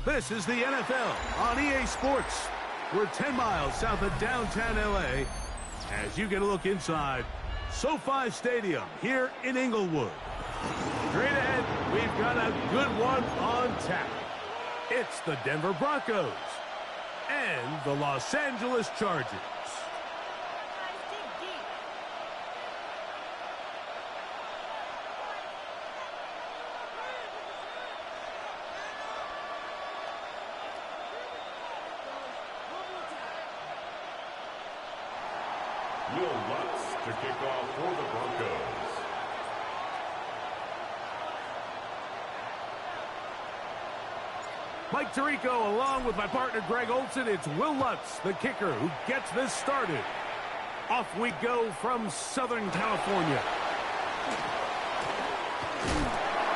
This is the NFL on EA Sports. We're 10 miles south of downtown LA as you get a look inside SoFi Stadium here in Inglewood. Straight ahead, we've got a good one on tap. It's the Denver Broncos and the Los Angeles Chargers. Will Lutz to kick off for the Broncos. Mike Tirico along with my partner Greg Olson. It's Will Lutz, the kicker, who gets this started. Off we go from Southern California.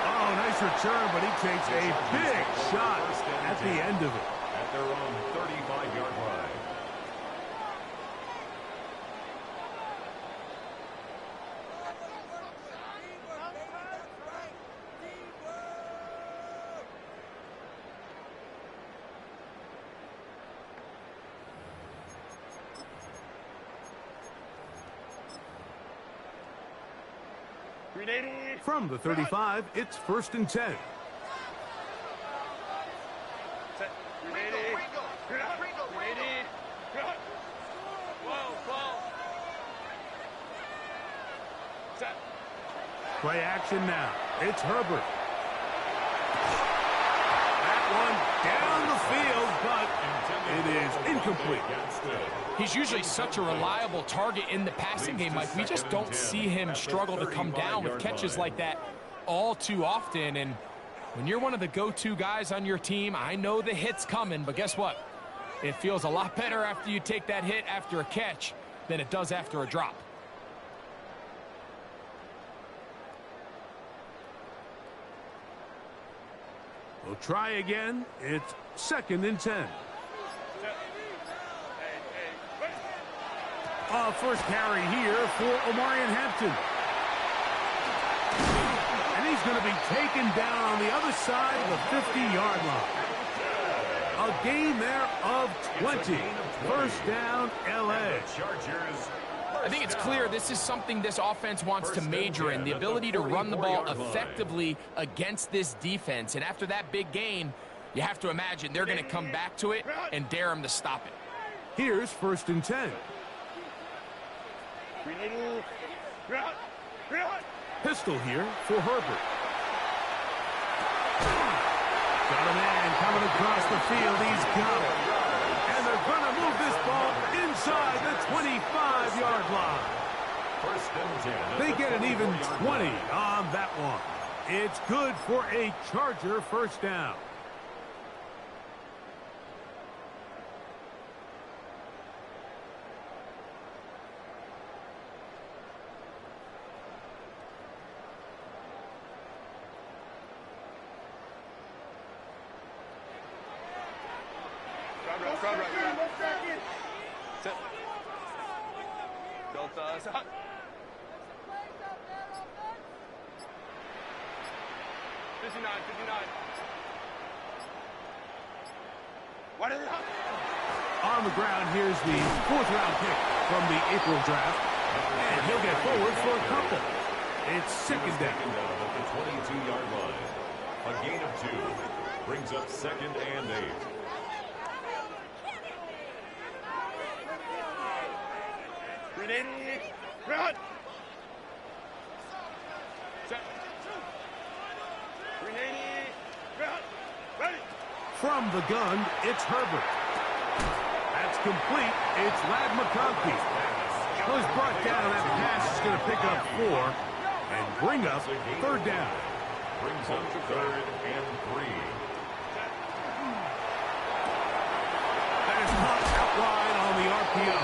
Oh, nice return, but he takes a big shot at the end of it. At their own 35-yard line. From the 35, it's 1st and 10. Play action now. It's Herbert. That one down the field, but it is incomplete. He's usually such a reliable target in the passing game, Mike. We just don't see him struggle to come down with catches like that all too often. And when you're one of the go-to guys on your team, I know the hit's coming, but guess what? It feels a lot better after you take that hit after a catch than it does after a drop. We'll try again. It's 2nd and 10. First carry here for Omarion Hampton. And he's going to be taken down on the other side of the 50-yard line. A gain there of 20. First down, L.A. I think it's clear this is something this offense wants to major in, the ability to run the ball effectively against this defense. And after that big gain, you have to imagine they're going to come back to it and dare him to stop it. Here's 1st and 10. Pistol here for Herbert. Got a man coming across the field. He's got it. And they're going to move this ball inside the 25-yard line. They get an even 20 on that one. It's good for a Charger first down. On the ground, here's the 4th-round pick from the April draft. And he'll get forward for a couple. It's 2nd down. At the 22-yard line. A gain of 2 brings up 2nd and 8. Run! From the gun, it's Herbert. That's complete. It's Ladd McConkey. He's brought down. That pass is going to pick up 4 and bring up 3rd down. Brings up 3rd and 3. That is caught out wide on the RPO.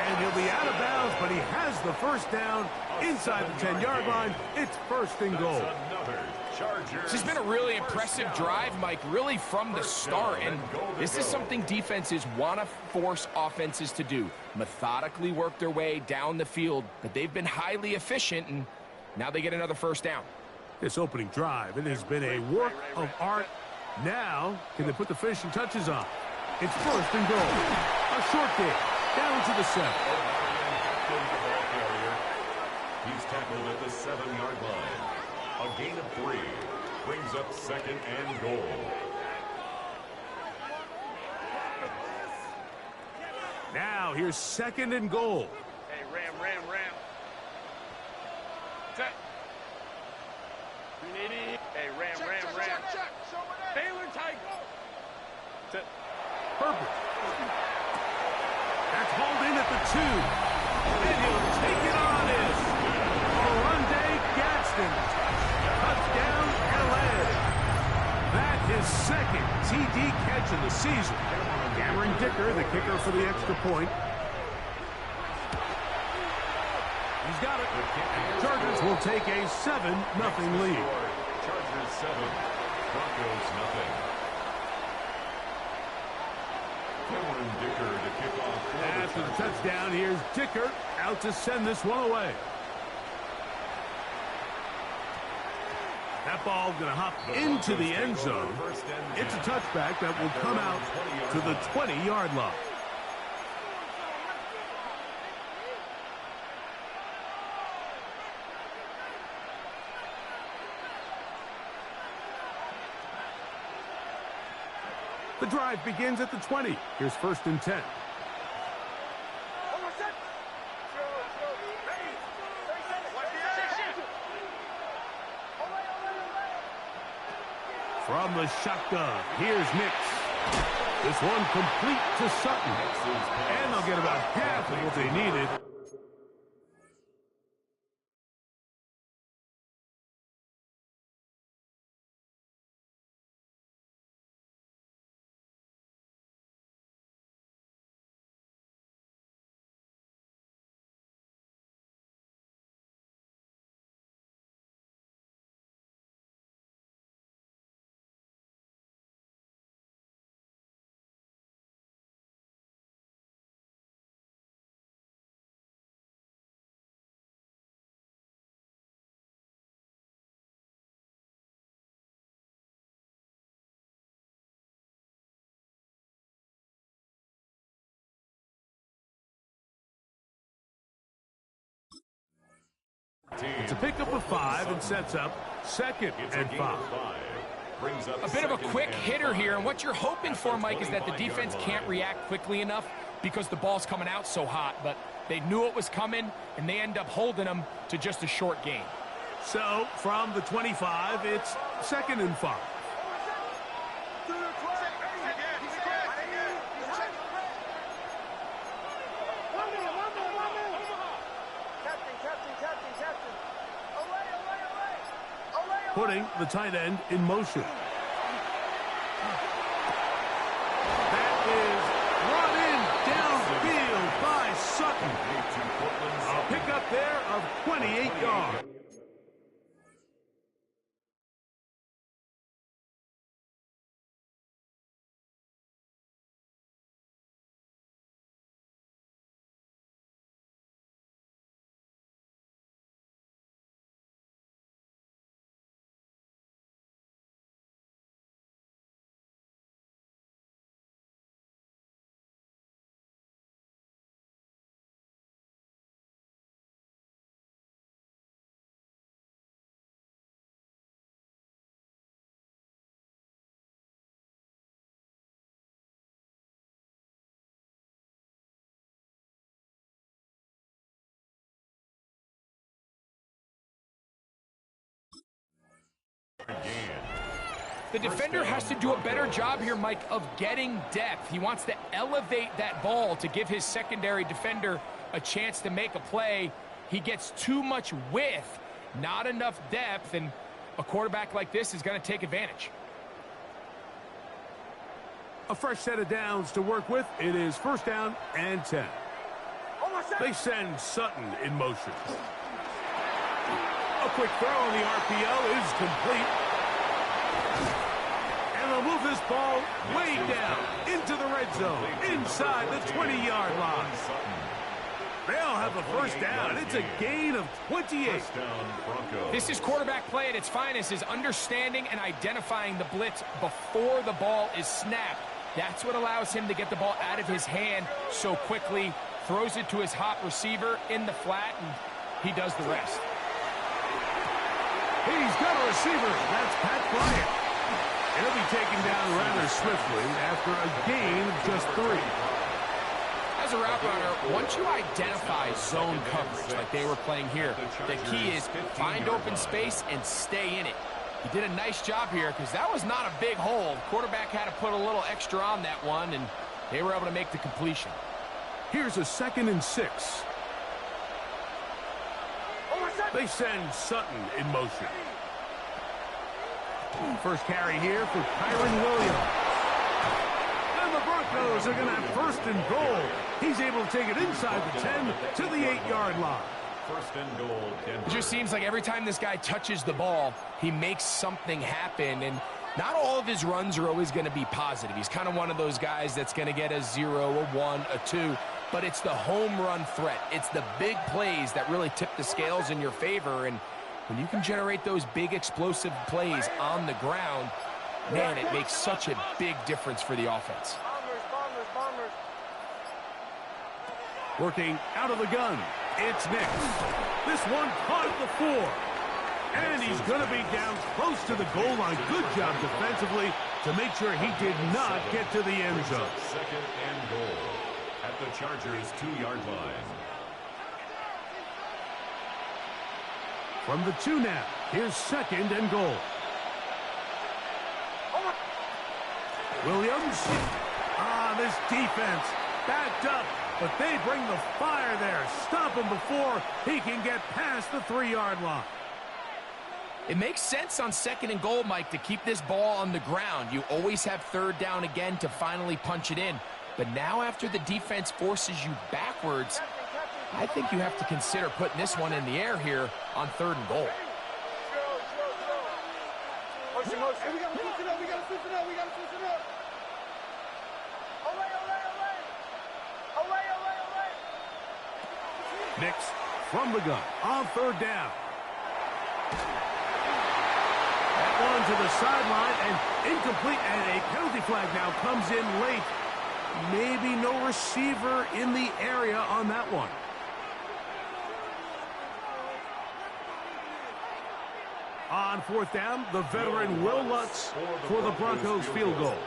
And he'll be out of bounds, but he has the first down inside the 10-yard line. It's 1st and goal. This has been a really impressive drive, Mike, really from the start. And this is something defenses want to force offenses to do. Methodically work their way down the field, but they've been highly efficient, and now they get another first down. This opening drive, it has been a work of art Now, can they put the finishing touches on? It's first and goal. A short game. Down to the 7. He's tackled at the 7-yard line. A gain of 3 brings up second and goal. Now, here's second and goal. Hey, Ram. Set. Hey, Ram. Baylor tight. Set. Perfect. That's hauled in at the 2. And he'll take it on this. Orlando Gadsden. Touchdown, L.A. That is second TD catch of the season. Cameron Dicker, the kicker for the extra point. He's got it. Chargers will take a 7-0 lead. Chargers 7, Broncos nothing. Cameron Dicker to kick off. After the touchdown, here's Dicker out to send this one away. That ball going to hop into the end zone. It's a touchback that will come out to the 20-yard line. The drive begins at the 20. Here's first and 10. From the shotgun, here's Nix. This one complete to Sutton. And they'll get about half of what they needed. It's a pickup of 5 and sets up second and 5. A bit of a quick hitter here, and what you're hoping for, Mike, is that the defense can't react quickly enough because the ball's coming out so hot, but they knew it was coming, and they end up holding them to just a short gain. So, from the 25, it's second and 5. Putting the tight end in motion. That is run in downfield by Sutton. A pickup there of 28 yards. The defender has to do a better job here, Mike, of getting depth. He wants to elevate that ball to give his secondary defender a chance to make a play. He gets too much width, not enough depth, and a quarterback like this is going to take advantage. A fresh set of downs to work with. It is first down and 10. They send Sutton in motion. A quick throw on the RPO is complete. And they'll move this ball way down into the red zone, inside the 20-yard line. They'll have the first down. It's a gain of 28. First down, Broncos. This is quarterback play at its finest, is understanding and identifying the blitz before the ball is snapped. That's what allows him to get the ball out of his hand so quickly, throws it to his hot receiver in the flat, and he does the rest. He's got a receiver. That's Pat Bryant. He'll be taken down rather swiftly after a gain of just 3. As a route runner, once you identify zone coverage like they were playing here, the key is find open space and stay in it. He did a nice job here because that was not a big hole. Quarterback had to put a little extra on that one, and they were able to make the completion. Here's a 2nd and 6. They send Sutton in motion. First carry here for Kyron Williams. And the Broncos are going to have 1st and goal. He's able to take it inside the 10 to the 8-yard line. First and goal, Denver. It just seems like every time this guy touches the ball, he makes something happen, and not all of his runs are always going to be positive. He's kind of one of those guys that's going to get a 0, a 1, a 2, but it's the home run threat. It's the big plays that really tip the scales in your favor, and when you can generate those big explosive plays on the ground, man, it makes such a big difference for the offense. Bombers. Working out of the gun, it's Nix. This one caught at the 4. And he's going to be down close to the goal line. Good job defensively to make sure he did not get to the end zone. Second and goal at the Chargers' 2-yard line. From the 2 now, here's 2nd and goal. Williams. This defense backed up, but they bring the fire there. Stop him before he can get past the 3-yard line. It makes sense on 2nd and goal, Mike, to keep this ball on the ground. You always have 3rd down again to finally punch it in. But now after the defense forces you backwards, I think you have to consider putting this one in the air here on 3rd and goal. Motion. We gotta switch it up. Nix from the gun on 3rd down. That one to the sideline and incomplete, and a penalty flag now comes in late. Maybe no receiver in the area on that one. On 4th down, the veteran Will Lutz for the Broncos field goal.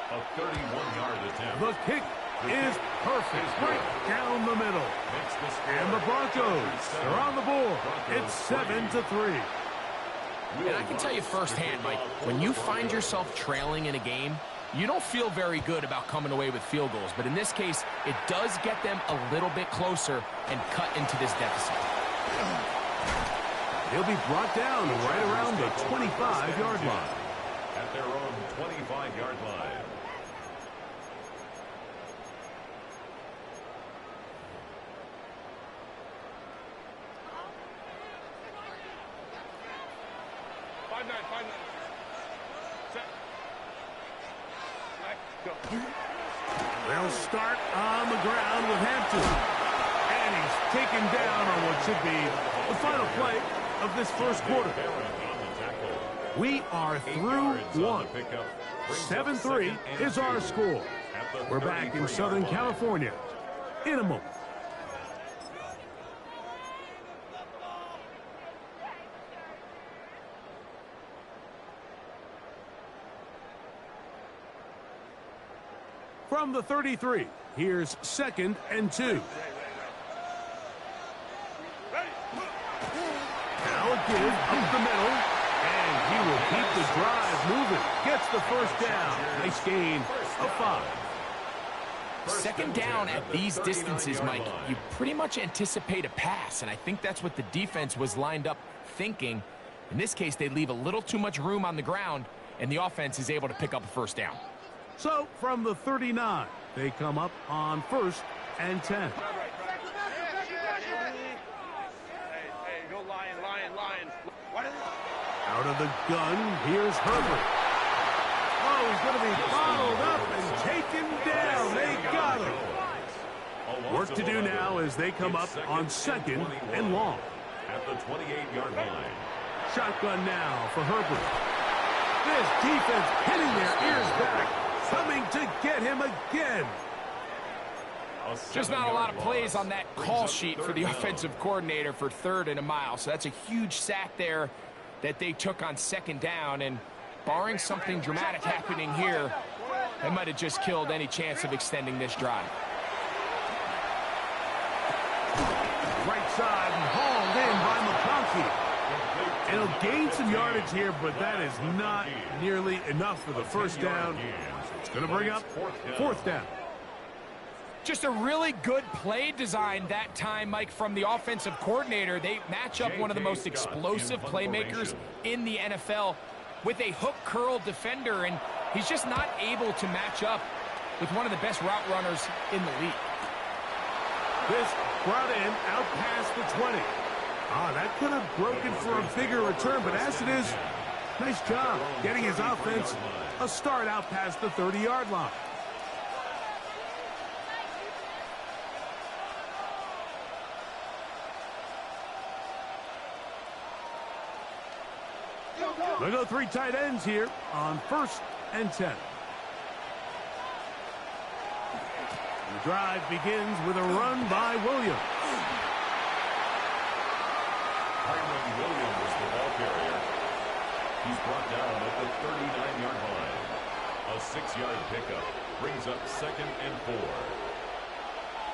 A 31-yard attempt. The kick is perfect, right down the middle. And the Broncos are on the board. It's 7-3. And I can tell you firsthand, Mike, when you find yourself trailing in a game, you don't feel very good about coming away with field goals. But in this case, it does get them a little bit closer and cut into this deficit. He'll be brought down right around the 25-yard line. At their own 25-yard line. They'll start on the ground with Hampton. And he's taken down on what should be the final play of this first quarter. We are through one. 7-3 is our score. We're back in Southern California in a moment. From the 33, here's 2nd and 2. Now a give up the middle, and he will keep the drive moving. Gets the first down. Nice gain of 5. 2nd down at these distances, Mike, you pretty much anticipate a pass, and I think that's what the defense was lined up thinking. In this case, they leave a little too much room on the ground, and the offense is able to pick up a first down. So, from the 39, they come up on 1st and 10. Hey, go lion. Out of the gun, here's Herbert. Oh, he's going to be bottled up and taken down. They got him. Work to do now as they come up on second and long. At the 28-yard line. Shotgun now for Herbert. This defense pinning their ears back, coming to get him again. Just not a lot of plays on that call sheet for the offensive coordinator for 3rd and a mile. So that's a huge sack there that they took on 2nd down. And barring something dramatic happening here, they might have just killed any chance of extending this drive. Right side and hauled in by McConkey. And he'll gain some yardage here, but that is not nearly enough for the first down. It's going to bring up 4th down. Just a really good play design that time, Mike, from the offensive coordinator. They match up one of the most explosive playmakers in the NFL with a hook curl defender, and he's just not able to match up with one of the best route runners in the league. This brought in out past the 20. That could have broken for a bigger return, but as it is, nice job getting his offense a start out past the 30-yard line. They'll go 3 tight ends here on 1st and 10. The drive begins with a run by Williams. Kyron Williams is the ball carrier. He's brought down at the 39-yard line. A 6-yard pickup brings up 2nd and 4.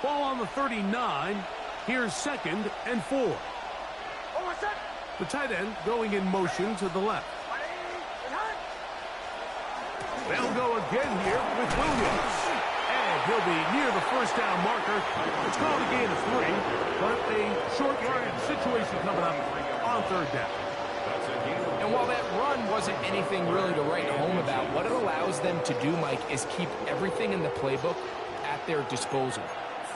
Ball on the 39. Here's 2nd and 4. The tight end going in motion to the left. They'll go again here with Williams. And he'll be near the first down marker. It's called a gain of 3, but a short yardage situation coming up on 3rd down. And while that run wasn't anything really to write home about, what it allows them to do, Mike, is keep everything in the playbook at their disposal.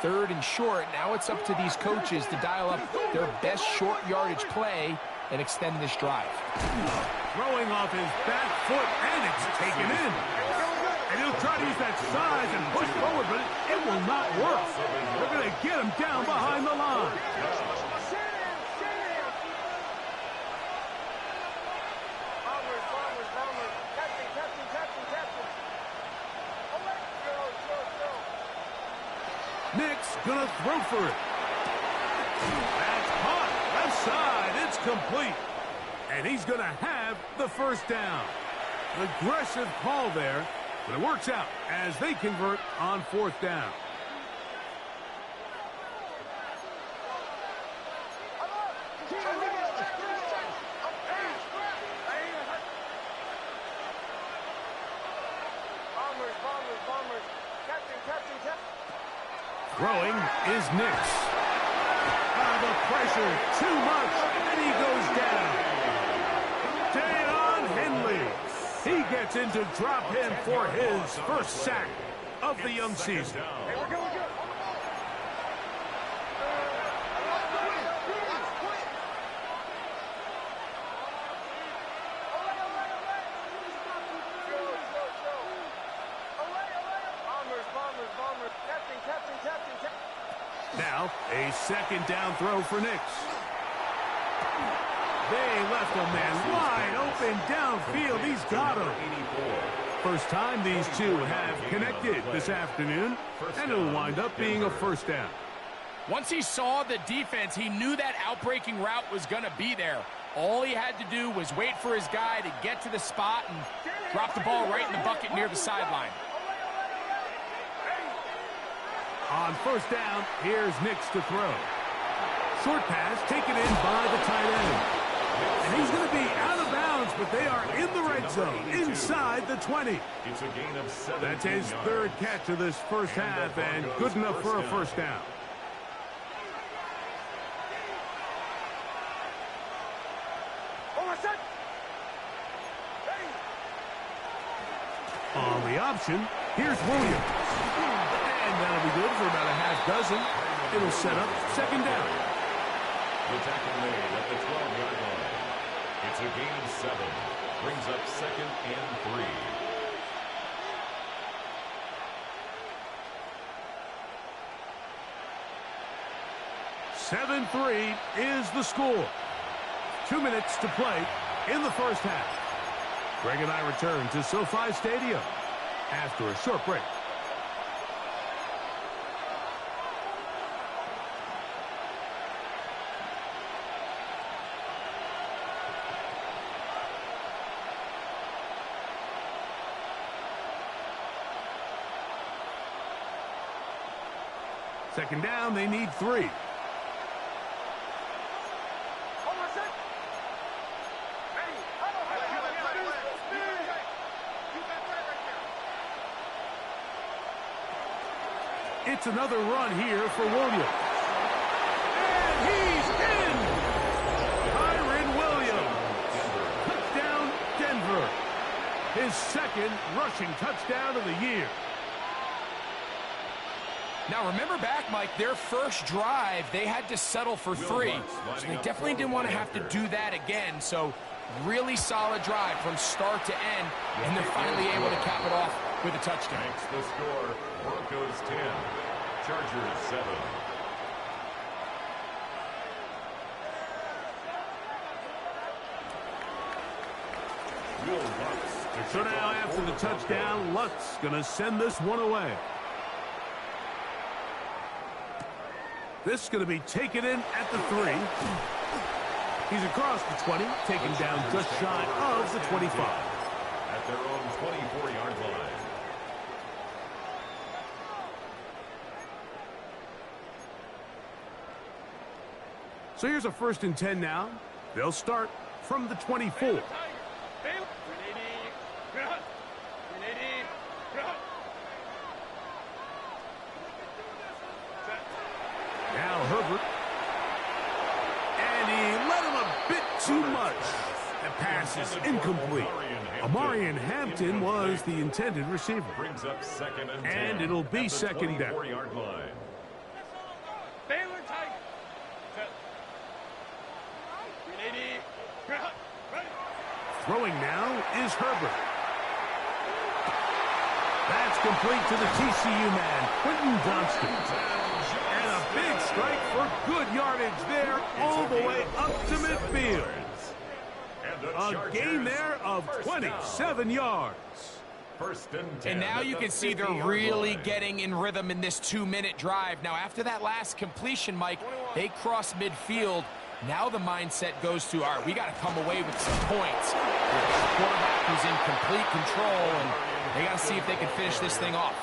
3rd and short, now it's up to these coaches to dial up their best short yardage play and extend this drive. Throwing off his back foot, and it's taken in. And he'll try to use that size and push forward, but it will not work. They're going to get him down behind the line. Nick's going to throw for it. That's caught. Left side. It's complete. And he's going to have the first down. Aggressive call there, but it works out as they convert on 4th down. Throwing is Nix. The pressure, too much, and he goes down. Deion Henley. He gets into drop him for his first sack of the young season. Now, a 2nd down throw for Nix. They left a man wide open downfield. He's got him. First time these two have connected this afternoon, and it'll wind up being a first down. Once he saw the defense, he knew that outbreaking route was going to be there. All he had to do was wait for his guy to get to the spot and drop the ball right in the bucket near the sideline. On first down, here's Nix to throw. Short pass taken in by the tight end. And he's going to be out of bounds, but they are in the red zone, inside the 20. It's a gain of 7. That's his 3rd catch of this first half, and good enough for a first down. On the option, here's Williams. And that'll be good for about a half dozen. It'll set up 2nd down. The tackle made at the 12-yard line. It's a gain of 7. Brings up 2nd and 3. 7-3 is the score. 2 minutes to play in the first half. Greg and I return to SoFi Stadium after a short break. Second down, they need 3. It's another run here for Williams. And he's in! Kyron Williams. Touchdown, Denver. His second rushing touchdown of the year. Now, remember back, Mike, their first drive, they had to settle for 3. So they definitely didn't want to have to do that again. So really solid drive from start to end, and they're finally able to cap it off with a touchdown. Makes the score Broncos 10, Chargers 7. So now after the touchdown, Lutz going to send this one away. This is going to be taken in at the 3. He's across the 20, taken down just shy of the 25. At their own 24-yard line. So here's a 1st and 10 now. They'll start from the 24. Now Herbert. And he let him a bit too much. The pass is incomplete. Amarian Hampton was the intended receiver. Brings up 2nd and 10. And it'll be 2nd down. 24-yard line. Throwing now is Herbert. That's complete to the TCU man, Quentin Johnston. And a big strike for good yardage there all the way up to midfield. A gain there of 27 yards. 1st and 10. And now you can see they're really getting in rhythm in this 2-minute drive. Now, after that last completion, Mike, they cross midfield. Now the mindset goes to, all right, we got to come away with some points. We've got a quarterback who's in complete control, and they got to see if they can finish this thing off.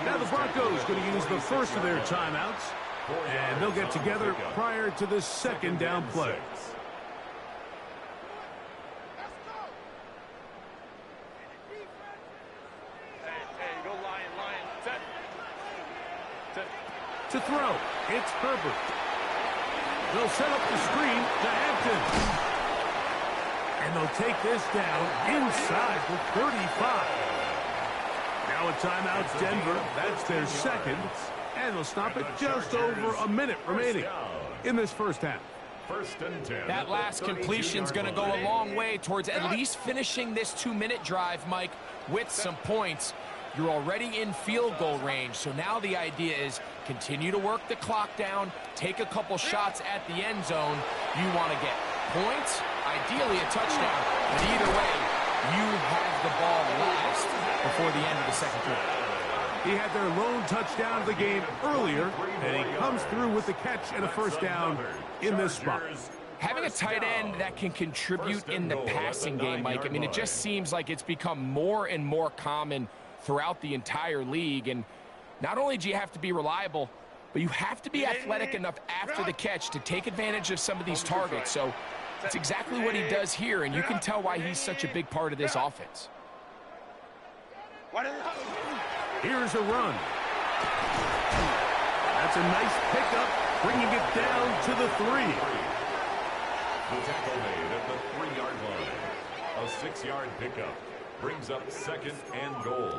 Now the Broncos going to use the first of their timeouts, and they'll get together prior to the 2nd down play. To throw, it's Herbert. They'll set up the screen to Hampton. And they'll take this down inside the 35. Now a timeout, Denver. That's their 2nd. And they'll stop it just over a minute remaining in this first half. 1st and 10. That last completion's going to go a long way towards at least finishing this 2-minute drive, Mike, with some points. You're already in field goal range, so now the idea is continue to work the clock down, take a couple shots at the end zone. You want to get points, ideally a touchdown, but either way, you have the ball last before the end of the 2nd quarter. He had their lone touchdown of the game earlier, and he comes through with the catch and a 1st down in this spot. Having a tight end that can contribute in the passing game, Mike, I mean, it just seems like it's become more and more common throughout the entire league. And not only do you have to be reliable, but you have to be athletic enough after the catch to take advantage of some of these targets. So that's exactly what he does here, and you can tell why he's such a big part of this offense. Here's a run. That's a nice pickup, bringing it down to the 3. The tackle made at the 3-yard line. A 6-yard pickup brings up 2nd and goal.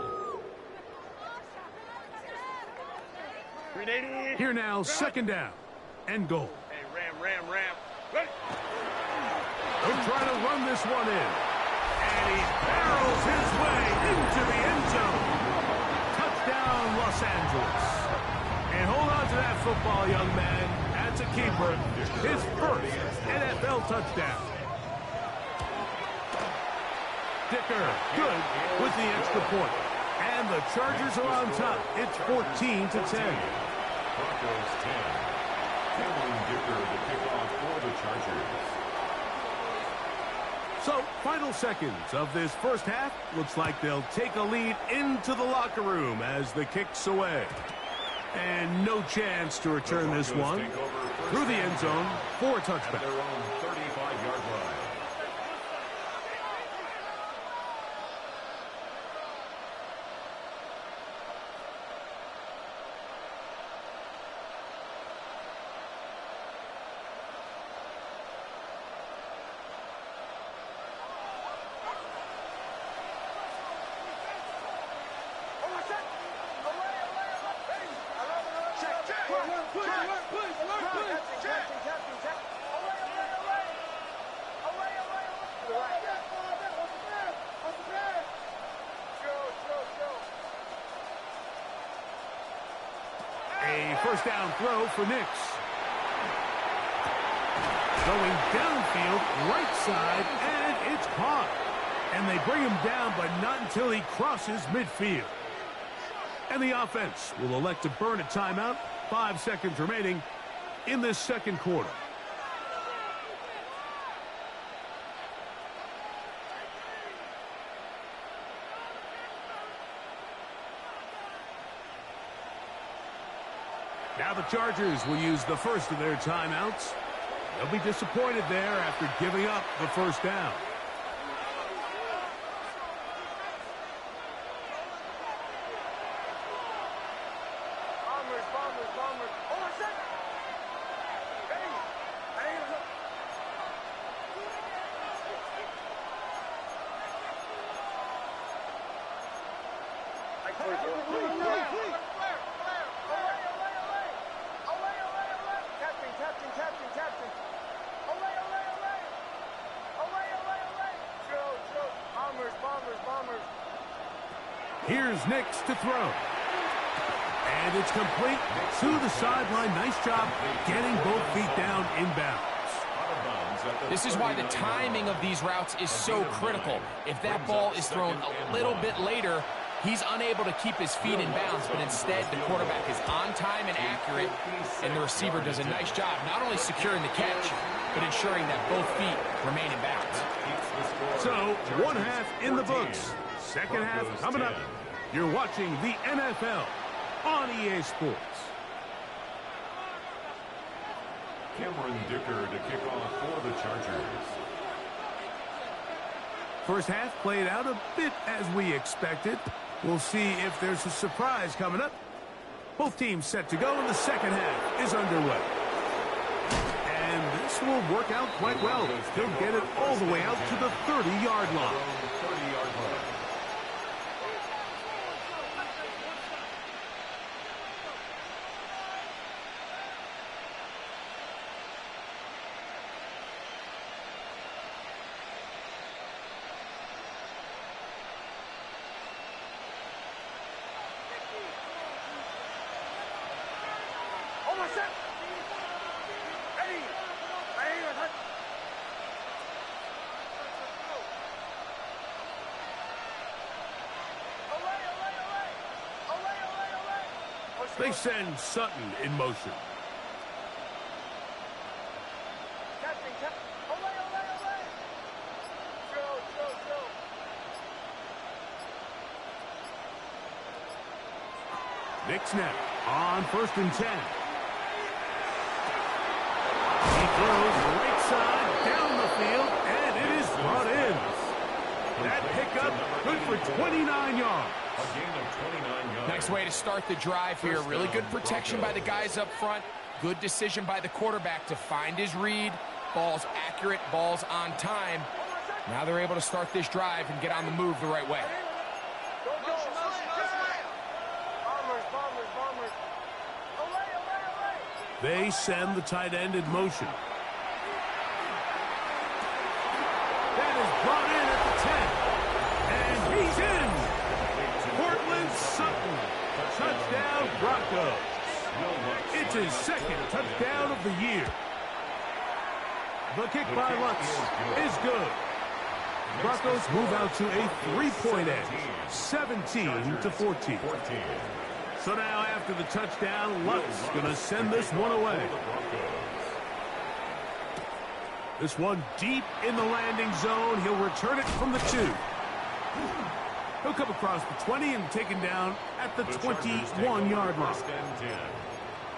Here now, 2nd down and goal. Hey, ram. He'll try to run this one in. And he barrels his way into the end zone. Touchdown, Los Angeles. And hold on to that football, young man. At That's a keeper. His first NFL touchdown. Dicker, good with the extra point. And the Chargers are on top. It's 14-10. Broncos 10. Cameron Dicker, the kickoff for the Chargers. So, final seconds of this first half. Looks like they'll take a lead into the locker room as the kick's away. And no chance to return this one through the end zone for a touchback. At their own 35-yard line. A first down throw for Nix. Going downfield, right side, and it's caught. And they bring him down, but not until he crosses midfield. And the offense will elect to burn a timeout. 5 seconds remaining in this second quarter. Now the Chargers will use the first of their timeouts. They'll be disappointed there after giving up the first down. Bombers. Hold on a second. Captain. Bombers. Here's Nix to throw. And it's complete to the sideline. Nice job getting both feet down inbounds. This is why the timing of these routes is so critical. If that ball is thrown a little bit later, he's unable to keep his feet in bounds, but instead the quarterback is on time and accurate, and the receiver does a nice job not only securing the catch, but ensuring that both feet remain in bounds. So, one half in the books. Second half coming up. You're watching the NFL on EA Sports. Cameron Dicker to kick off for the Chargers. First half played out a bit as we expected. We'll see if there's a surprise coming up. Both teams set to go, and the second half is underway. And this will work out quite well. They'll get it all the way out to the 30-yard line. They send Sutton in motion. Nix now on 1st and 10. He throws right side down the field, and it is brought in. That pickup good for 29 yards. A gain of 29 yards. Nice way to start the drive here. Really good protection by the guys up front. Good decision by the quarterback to find his read. Ball's accurate, ball's on time. Now they're able to start this drive and get on the move the right way. They send the tight end in motion. That is brought in at the 10. And he's in. Cortland Sutton. Touchdown, Broncos. It's his second touchdown of the year. The kick by Lutz is good. Broncos move out to a 3-point edge, 17-14. So now after the touchdown, Lutz going to send this one away. This one deep in the landing zone. He'll return it from the 2. He'll come across the 20 and taken down at the 21-yard line.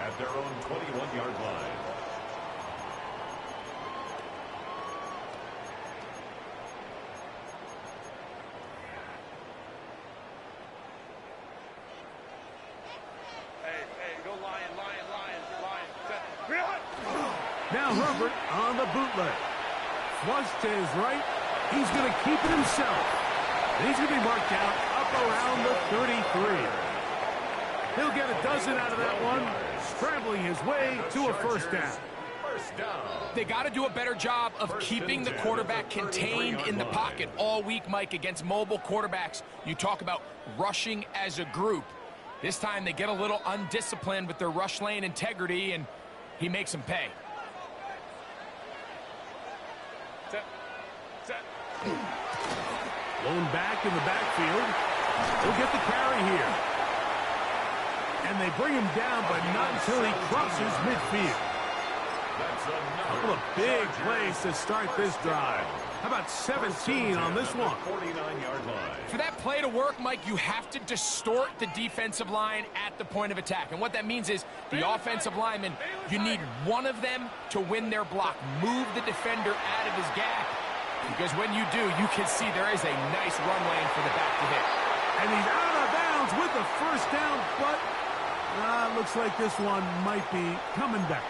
At their own 21-yard line. Now Herbert on the bootleg. Flush to his right. He's going to keep it himself. And he's going to be marked out up around the 33. He'll get a dozen out of that one, scrambling his way to a first down. They got to do a better job of keeping the quarterback contained in the pocket all week, Mike, against mobile quarterbacks. You talk about rushing as a group. This time they get a little undisciplined with their rush lane integrity, and he makes them pay. Blown back in the backfield. He'll get the carry here. And they bring him down, but not until he crosses midfield. A couple of big plays to start this drive. How about 17 on this one? For that play to work, Mike, you have to distort the defensive line at the point of attack. And what that means is the offensive lineman, you need one of them to win their block. Move the defender out of his gap. Because when you do, you can see there is a nice run lane for the back to hit. And he's out of bounds with the first down, but looks like this one might be coming back.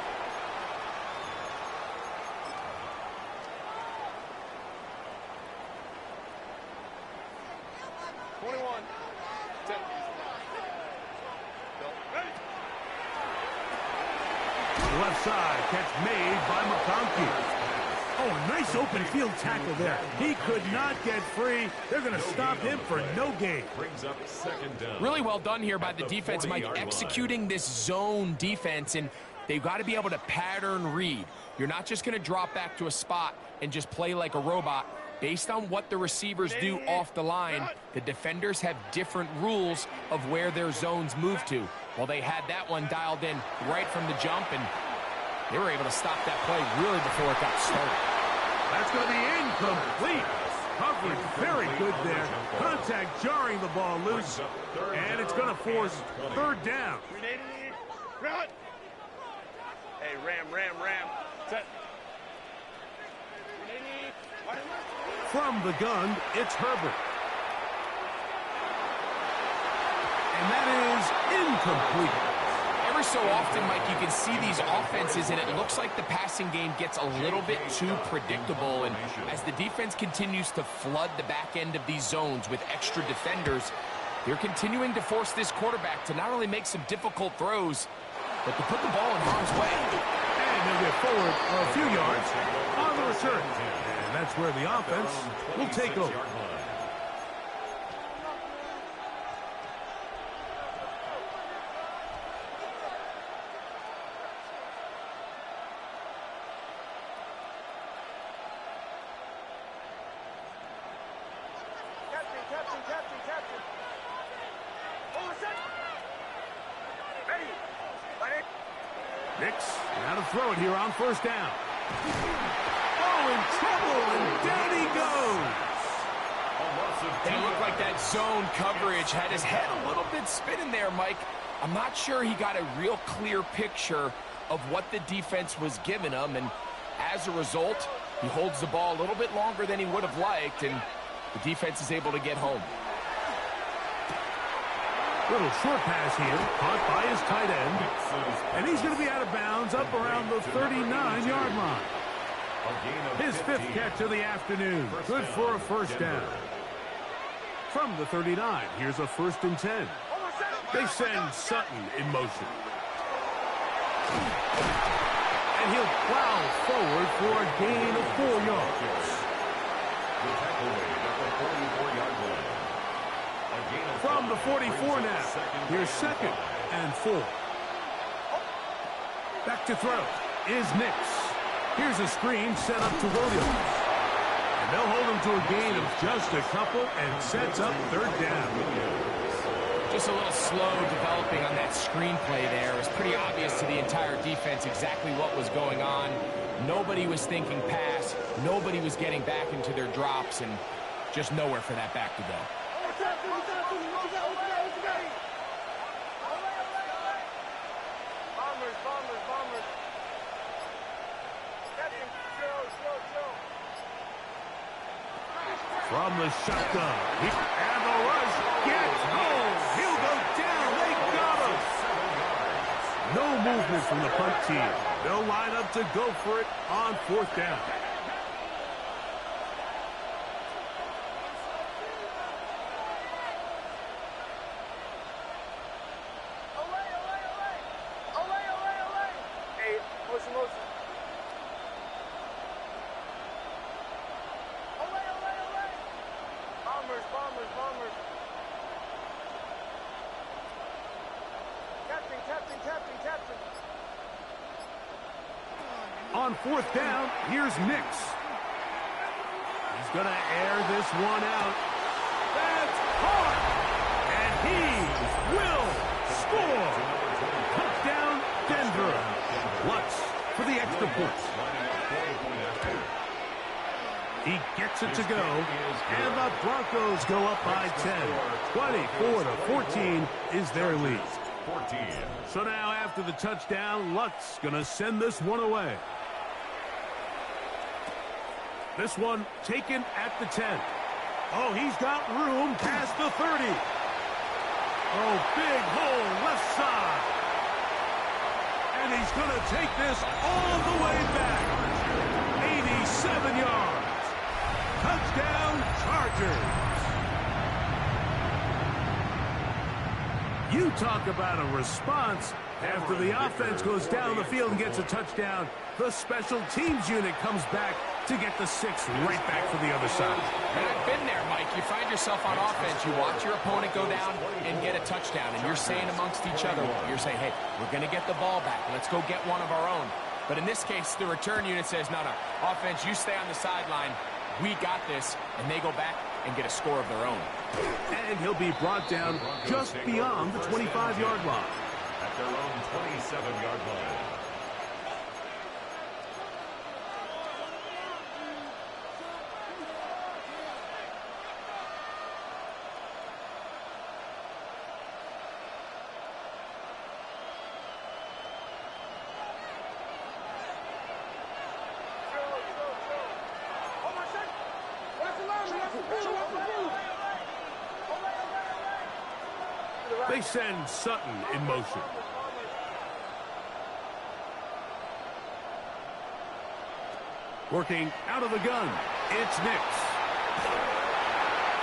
Left side, catch made by McConkey. Oh, a nice open field tackle there. He could not get free. They're going to stop him for no gain. Brings up second down. Really well done here by the defense, Mike, executing this zone defense, and they've got to be able to pattern read. You're not just going to drop back to a spot and just play like a robot. Based on what the receivers do off the line, the defenders have different rules of where their zones move to. Well, they had that one dialed in right from the jump, and they were able to stop that play really before it got started. That's going to be incomplete. Coverage very good there. Contact jarring the ball loose, and it's going to force third down. Hey, ram. Set. From the gun, it's Herbert. And that is incomplete. Every so often, Mike, you can see these offenses, and it looks like the passing game gets a little bit too predictable. And as the defense continues to flood the back end of these zones with extra defenders, they're continuing to force this quarterback to not only make some difficult throws, but to put the ball in harm's way. And they'll get forward a few yards on the return. And that's where the offense will take over. Captain. Over set. Ready. Nix, now to throw it here on first down. Oh, in trouble, and down he goes. And it looked like that zone coverage had his head a little bit spinning there, Mike. I'm not sure he got a real clear picture of what the defense was giving him, and as a result, he holds the ball a little bit longer than he would have liked, and the defense is able to get home. Little short pass here, caught by his tight end. And he's going to be out of bounds up around the 39-yard line. His fifth catch of the afternoon. Good for a first down. From the 39, here's a 1st and 10. They send Sutton in motion. And he'll plow forward for a gain of 4 yards. From the 44 now, here's 2nd and 4. Back to throw is Nix. Here's a screen set up to Williams. And they'll hold him to a gain of just a couple and sets up third down. Just a little slow developing on that screenplay there. It was pretty obvious to the entire defense exactly what was going on. Nobody was thinking pass. Nobody was getting back into their drops, and just nowhere for that back to go. Bombers. Captain, chill. From the shotgun. And the rush gets home. He'll go down. They got him. No movement from the punt team. They'll line up to go for it on fourth down. Hey, motion. Bombers. Captain. On fourth down, here's Nix. He's going to air this one out. That's hard. And he will score. Touchdown, Denver. Lutz for the extra point. He gets it to go, and the Broncos go up by 10. 24-14 is their lead. So now after the touchdown, Lutz going to send this one away. This one taken at the 10. Oh, he's got room past the 30. Oh, big hole left side. And he's going to take this all the way back. 87 yards. Touchdown, Chargers. You talk about a response. After the offense goes down the field and gets a touchdown, the special teams unit comes back to get the 6 right back for the other side. And I've been there, Mike. You find yourself on offense. You watch your opponent go down and get a touchdown, and you're saying amongst each other, you're saying, hey, we're going to get the ball back. Let's go get one of our own. But in this case, the return unit says, no, offense, you stay on the sideline. We got this, and they go back and get a score of their own. And he'll be brought down just beyond the 25-yard line. At their own 27-yard line. They send Sutton in motion. Working out of the gun, it's Nix.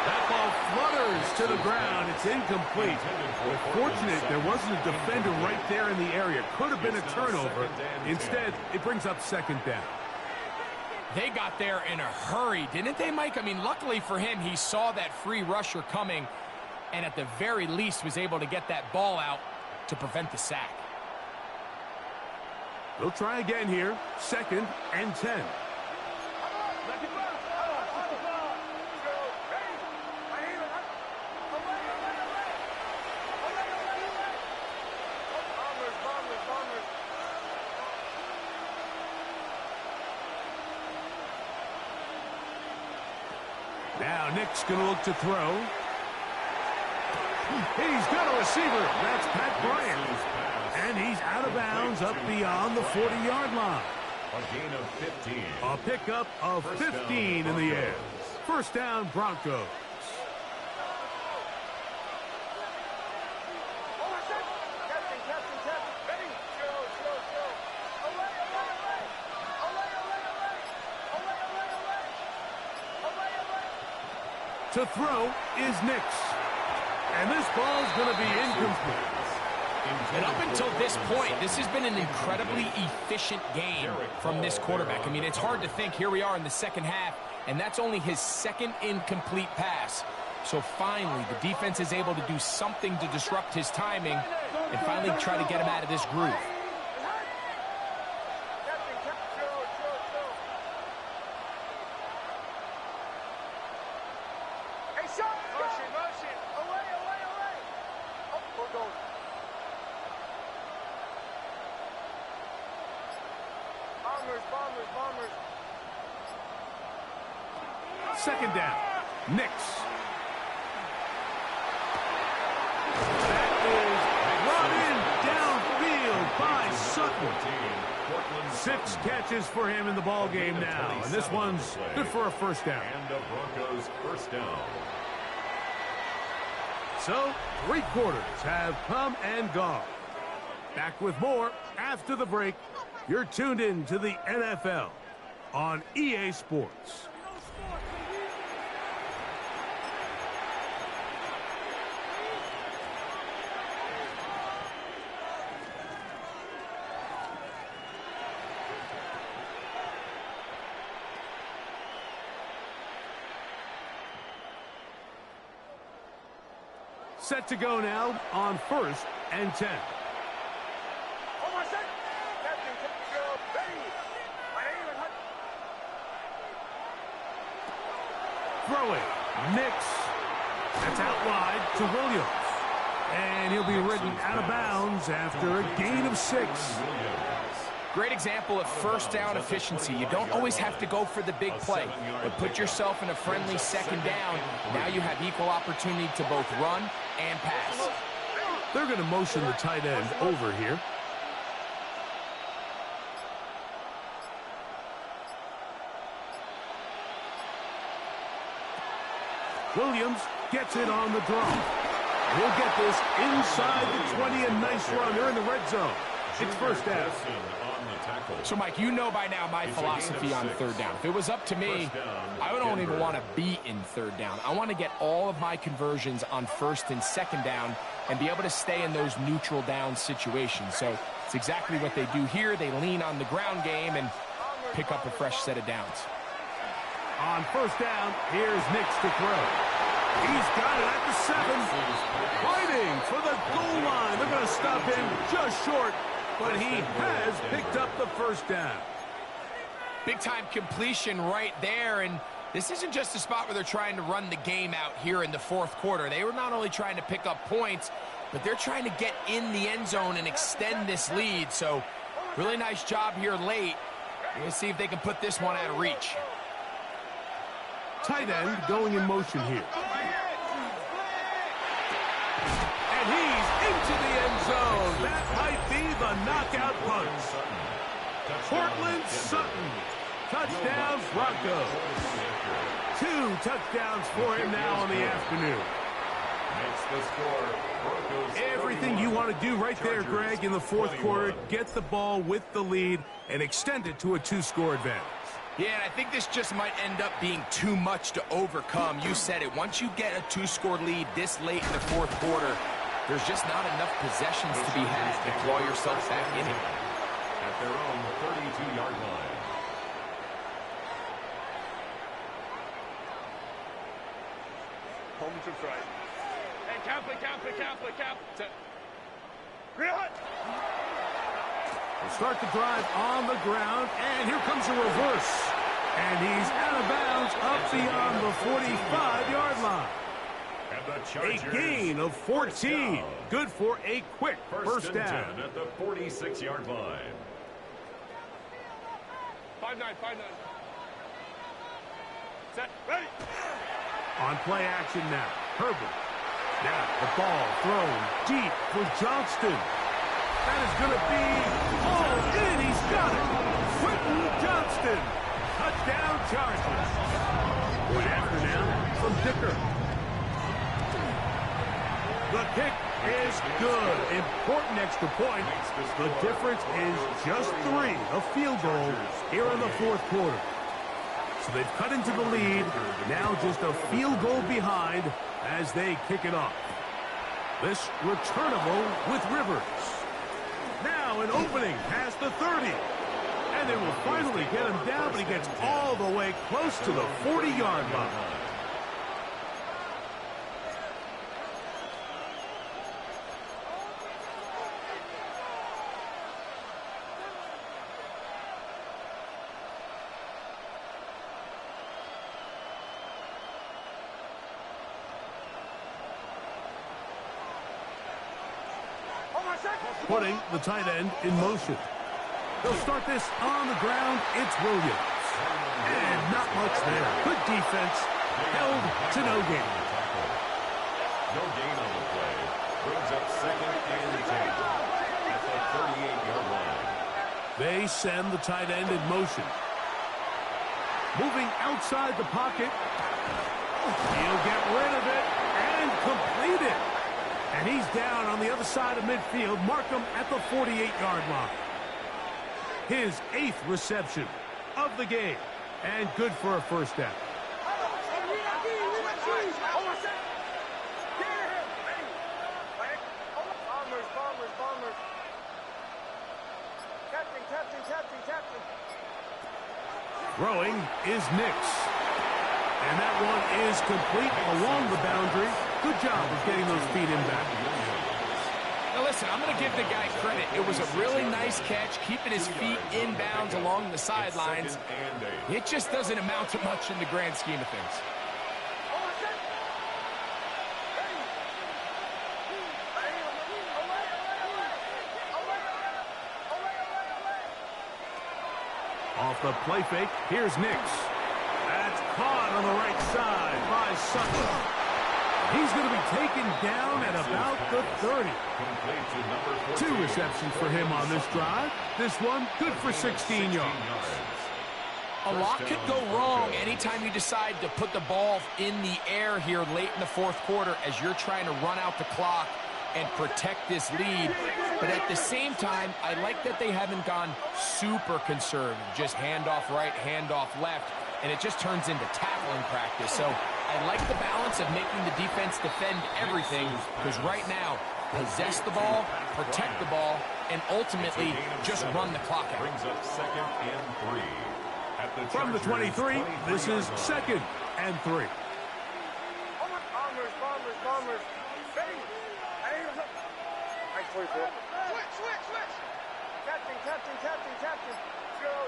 That ball flutters to the ground. It's incomplete. Fortunate there wasn't a defender right there in the area. Could have been a turnover. Instead, it brings up second down. They got there in a hurry, didn't they, Mike? I mean, luckily for him, he saw that free rusher coming and at the very least was able to get that ball out to prevent the sack. They'll try again here. 2nd and 10. Now Nick's going to look to throw. He's got a receiver. That's Pat Bryant. And he's out of bounds up beyond the 40-yard line. A gain of 15. A pickup of 15 in the air. First down, Broncos. To throw is Nix. And this ball's going to be incomplete. And up until this point, this has been an incredibly efficient game from this quarterback. I mean, it's hard to think. Here we are in the second half, and that's only his second incomplete pass. So finally, the defense is able to do something to disrupt his timing and finally try to get him out of this groove. shot. Motion, motion. Away, away, away. Oh, we're going. Bombers, bombers, bombers. Second down. Knicks. That is brought in downfield by Sutton. 6 catches for him in the ball game now, and this one's good for a first down. And the Broncos first down. So, 3 quarters have come and gone. Back with more after the break. You're tuned in to the NFL on EA Sports. Set to go now on 1st and 10. Oh, my set. Captain, go. Ready. My aim and hunt. Throwing. Knicks. That's out wide to Williams. And he'll be ridden out of bounds after a gain of 6. Great example of first down efficiency. You don't always have to go for the big play, but put yourself in a friendly second down. Now you have equal opportunity to both run and pass. They're going to motion the tight end over here. Williams gets it on the draw. He'll get this inside the 20, a nice run. They're in the red zone. It's first down. So, Mike, you know by now my philosophy on third down. If it was up to me, I don't even want to be in third down. I want to get all of my conversions on first and second down and be able to stay in those neutral down situations. So it's exactly what they do here. They lean on the ground game and pick up a fresh set of downs. On first down, here's Knicks to throw. He's got it at the 7. Fighting for the goal line. They're going to stop him just short, but he has picked up the first down. Big-time completion right there, and this isn't just a spot where they're trying to run the game out here in the 4th quarter. They were not only trying to pick up points, but they're trying to get in the end zone and extend this lead. So really nice job here late. We're going to see if they can put this one out of reach. Tight end going in motion here. And he's into the end zone. That might be the knockout punch. Portland Sutton. Touchdown Broncos. 2 touchdowns for him now on the afternoon. Everything you want to do right there, Greg, in the 4th quarter. Get the ball with the lead and extend it to a 2-score advantage. Yeah, and I think this just might end up being too much to overcome. You said it. Once you get a 2-score lead this late in the 4th quarter, there's just not enough possessions to be had to claw yourself back in it. At their own 32-yard line. Home to try. Hey, cap. Real hot. They'll start the drive on the ground, and here comes a reverse. And he's out of bounds up beyond the 45-yard line. A gain of 14. Good for a quick first down. At the 46-yard line. 5-9. Set. Ready. On play action now. Herbert. Now the ball thrown deep for Johnston. That is going to be all in. He's got it. Quentin Johnston. Touchdown Chargers. Point after now from Dicker. The kick is good. Important extra point. The difference is just 3. A field goal here in the 4th quarter. So they've cut into the lead. Now just a field goal behind as they kick it off. This returnable with Rivers. Now an opening past the 30. And they will finally get him down, but he gets all the way close to the 40-yard line. putting the tight end in motion. They'll start this on the ground. It's Williams. And not much there. Good defense. Held to no gain. No gain on the play. Brings up second and 10 at the 38-yard line. They send the tight end in motion. Moving outside the pocket. He'll get rid of it and complete it. And he's down on the other side of midfield. Mark him at the 48-yard line. His 8th reception of the game. And good for a first down. Throwing is Nix. And that one is complete along the boundary. Good job of getting those feet in back. Now listen, I'm going to give the guy credit. It was a really nice catch, keeping his feet inbounds along the sidelines. It just doesn't amount to much in the grand scheme of things. Off the play fake, here's Nix. That's caught on the right side by Sutton. He's going to be taken down at about the 30. 2 receptions for him on this drive. This one good for 16 yards. A lot could go wrong anytime you decide to put the ball in the air here late in the fourth quarter as you're trying to run out the clock and protect this lead. But at the same time, I like that they haven't gone super conservative. Just handoff right, handoff left, and it just turns into tackling practice. So I like the balance of making the defense defend everything, because right now, possess the ball, protect the ball, and ultimately just run the clock out. Brings up second and 3. At the From the 23, this is second and 3. Bombers. Ready. Nice 44. Switch. Captain. Slow.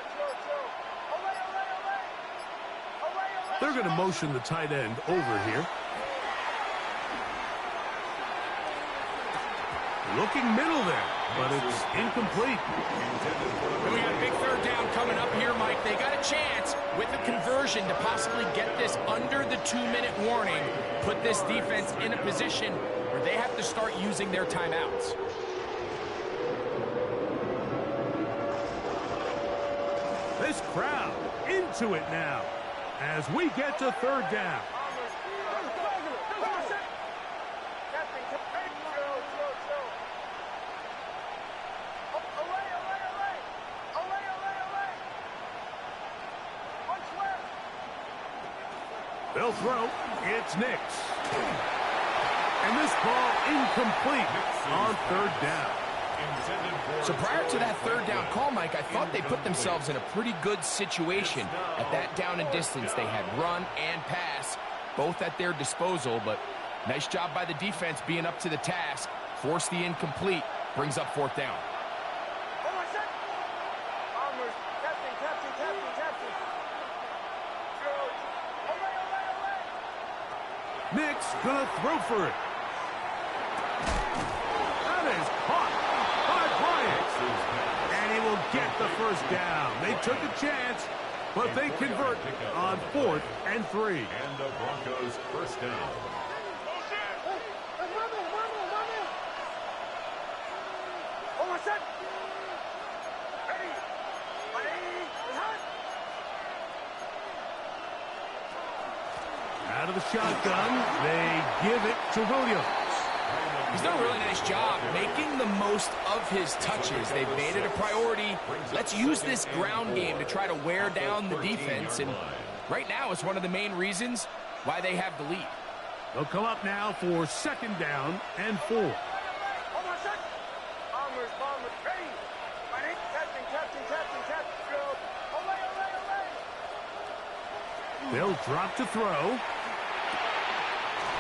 They're going to motion the tight end over here. Looking middle there, but it's incomplete. And we got a big third down coming up here, Mike. They got a chance with a conversion to possibly get this under the 2-minute warning, put this defense in a position where they have to start using their timeouts. This crowd into it now as we get to third down. They'll throw. It's Nix. And this ball incomplete on third down. So prior to that third down call, Mike, I thought they put themselves in a pretty good situation at that down and distance. They had run and pass, both at their disposal, but nice job by the defense being up to the task. Force the incomplete, brings up fourth down. Nix gonna throw for it. That is caught by Bryant. And he will get the first down. They took a chance, but they convert on 4th and 3. And the Broncos first down. Out of the shotgun, they give it to Williams. He's done a really nice job making the most of his touches. They've made it a priority. Let's use this ground game to try to wear down the defense. And right now, it's one of the main reasons why they have the lead. They'll come up now for second down and 4. They'll drop to throw.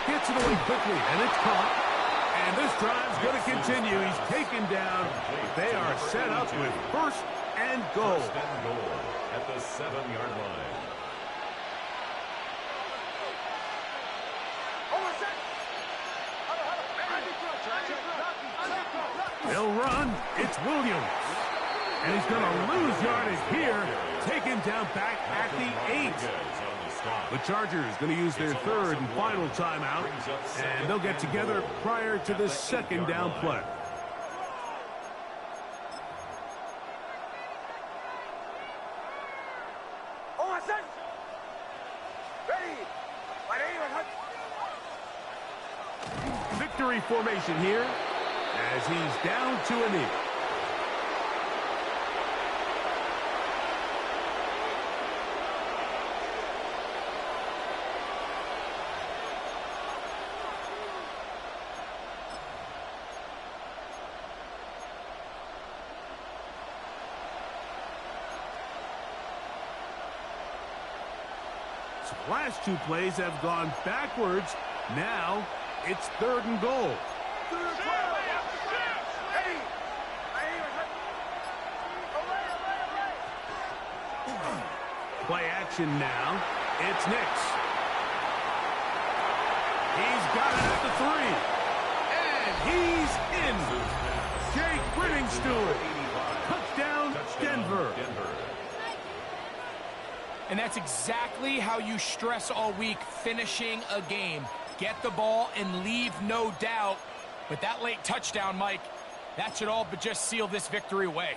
Gets it away quickly, and it's caught. And this drive's going to continue. He's taken down. They are set up with first and goal. First and goal at the 7-yard line. They'll run. It's Williams. And he's going to lose yardage here. Taken down back at the 8. The Chargers going to use their third and final timeout. And they'll get together prior to the second down play. Victory formation here as he's down to a knee. So the last two plays have gone backwards. Now it's 3rd and goal. Play action now. It's Nix. He's got it at the 3. And he's in. Jake Brittingstewart. Touchdown, Denver. And that's exactly how you stress all week, finishing a game. Get the ball and leave no doubt. But that late touchdown, Mike, that should all but just seal this victory away.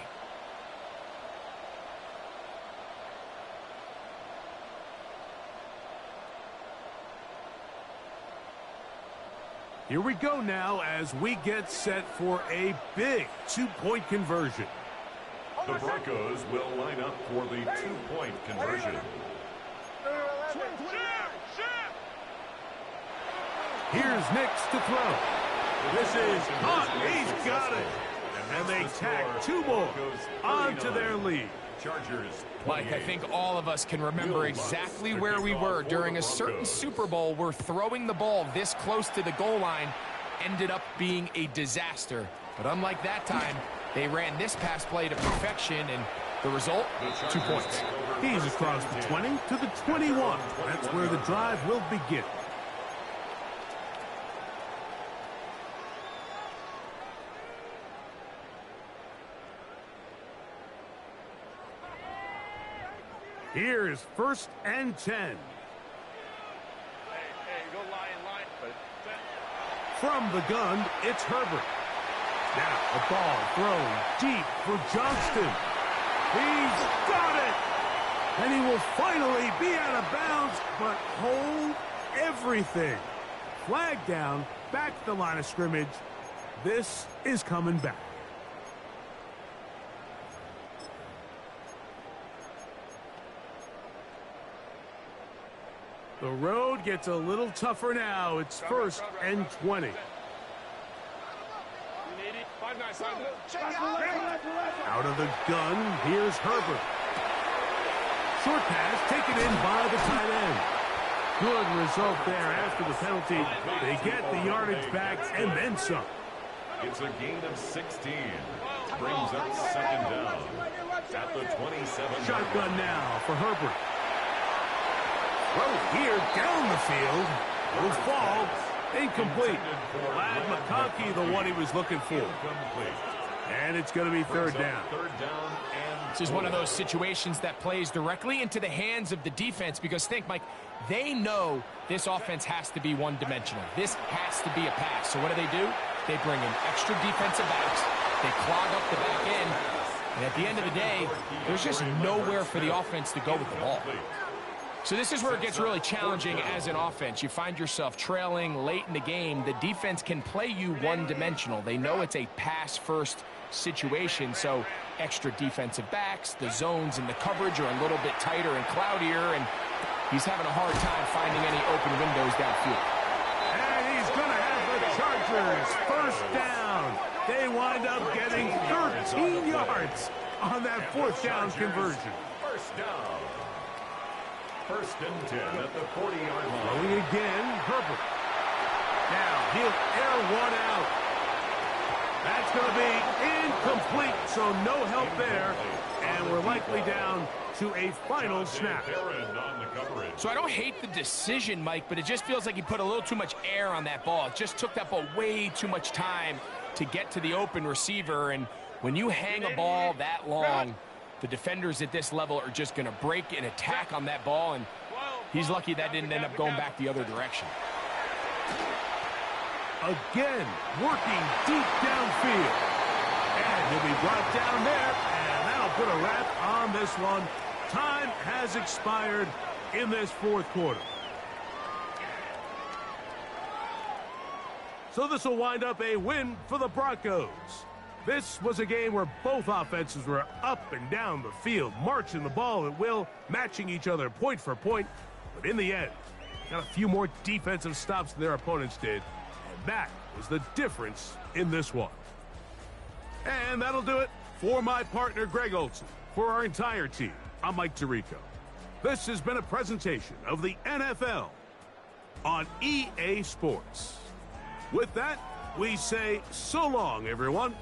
Here we go now as we get set for a big 2-point conversion. The Broncos will line up for the 2-point conversion. Here's Nix to throw. This is hot. He's got it. And they tack 2 more onto their lead. Chargers. Mike, I think all of us can remember exactly where we were during a certain Super Bowl where throwing the ball this close to the goal line ended up being a disaster. But unlike that time, they ran this pass play to perfection, and the result, 2 points. He's across the 20 to the 21. That's where the drive will begin. Here's 1st and 10. From the gun, it's Herbert. Now the ball thrown deep for Johnston. He's got it! And he will finally be out of bounds, but hold everything. Flag down, back to the line of scrimmage. This is coming back. The road gets a little tougher now. It's 1st and 20. Out of the gun, here's Herbert. Short pass taken in by the tight end. Good result there after the penalty. They get the yardage back and then some. It's a gain of 16. Brings up 2nd down at the 27. Shotgun now for Herbert. Throw here down the field. Will fall. Incomplete. Ladd McConkey, the one he was looking for. And it's going to be 3rd down. This is one of those situations that plays directly into the hands of the defense because think, Mike, they know this offense has to be one-dimensional. This has to be a pass. So what do? They bring in extra defensive backs. They clog up the back end. And at the end of the day, there's just nowhere for the offense to go with the ball. So this is where it gets really challenging as an offense. You find yourself trailing late in the game. The defense can play you one-dimensional. They know it's a pass-first situation, so extra defensive backs, the zones and the coverage are a little bit tighter and cloudier, and he's having a hard time finding any open windows downfield. And he's going to have the Chargers 1st down. They wind up getting 13 yards on that 4th down conversion. 1st down. 1st and 10 at the 40-yard line. Throwing again, Herbert. Now he'll air one out. That's going to be incomplete, so no help there. And we're likely down to a final snap. So I don't hate the decision, Mike, but it just feels like he put a little too much air on that ball. It just took that ball way too much time to get to the open receiver. And when you hang a ball that long, the defenders at this level are just going to break and attack on that ball, and he's lucky that didn't end up going back the other direction. Again, working deep downfield. And he'll be brought down there, and that'll put a wrap on this one. Time has expired in this fourth quarter. So this will wind up a win for the Broncos. This was a game where both offenses were up and down the field, marching the ball at will, matching each other point for point. But in the end, got a few more defensive stops than their opponents did. And that was the difference in this one. And that'll do it for my partner, Greg Olson. For our entire team, I'm Mike Tirico. This has been a presentation of the NFL on EA Sports. With that, we say so long, everyone.